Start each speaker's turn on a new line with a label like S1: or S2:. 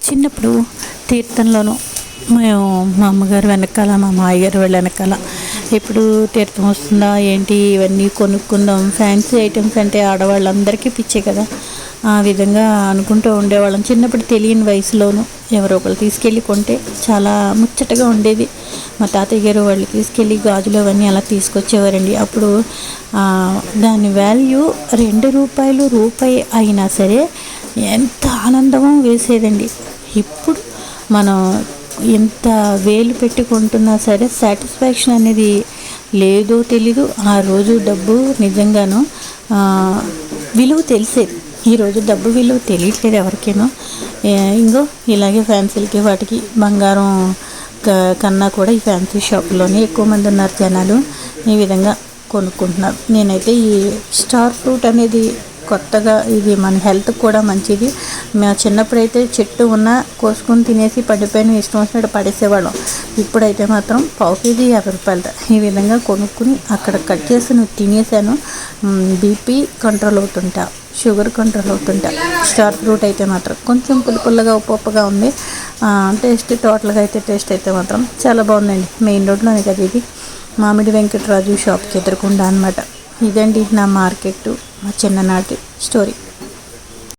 S1: చిన్నప్పుడు తీర్థంలోనూ మేము మా అమ్మగారు వెనకాల మా మామయ్యగారు వాళ్ళ వెనకాల ఇప్పుడు తీర్థం వస్తుందా ఏంటి ఇవన్నీ కొనుక్కుందాం, ఫ్యాన్సీ ఐటమ్స్ అంటే ఆడవాళ్ళందరికీ పిచ్చే కదా. ఆ విధంగా అనుకుంటూ ఉండేవాళ్ళం చిన్నప్పుడు. తెలియని వయసులోనూ ఎవరో ఒకరు తీసుకెళ్ళి కొంటే చాలా ముచ్చటగా ఉండేది. మా తాతయ్య గారు వాళ్ళు తీసుకెళ్ళి గాజులు అవన్నీ అలా తీసుకొచ్చేవారండి. అప్పుడు దాని వాల్యూ రూపాయి అయినా సరే ఎంత ఆనందమో వేసేదండి. ఇప్పుడు మనం ఎంత వేలు పెట్టుకుంటున్నా సరే సాటిస్ఫాక్షన్ అనేది లేదో తెలీదు. ఆ రోజు డబ్బు నిజంగాను విలువ తెలిసేది. ఈరోజు డబ్బు విలువ తెలియట్లేదు ఎవరికేనో. ఇంకో ఇలాగే ఫ్యాన్సీలకి వాటికి బంగారం కన్నా కూడా ఈ ఫ్యాన్సీ షాపుల్లోనే ఎక్కువ మంది ఉన్నారు జనాలు. ఈ విధంగా కొనుక్కుంటున్నారు. నేనైతే ఈ స్టార్ ఫ్రూట్ అనేది కొత్తగా, ఇది మన హెల్త్కి కూడా మంచిది. మా చిన్నప్పుడైతే చెట్టు ఉన్న కోసుకొని తినేసి పడిపోయిన ఇష్టం వచ్చినట్టు పడేసేవాళ్ళం. ఇప్పుడైతే మాత్రం పావు కేజీ 50 రూపాయలట. ఈ విధంగా కొనుక్కుని అక్కడ కట్ చేసి నువ్వు తినేసాను. బీపీ కంట్రోల్ అవుతుంటా, షుగర్ కంట్రోల్ అవుతుంటా. స్టార్ ఫ్రూట్ అయితే మాత్రం కొంచెం పుల్లగా ఉప్పుగా ఉంది. టోటల్గా అయితే టేస్ట్ అయితే మాత్రం చాలా బాగుందండి. మెయిన్ రోడ్లోనే కదా ఇది. మామిడి వెంకటరాజు షాప్కి ఎదురుకుండా అనమాట. ఇదండి నా మార్కెట్, మా చిన్ననాటి స్టోరీ.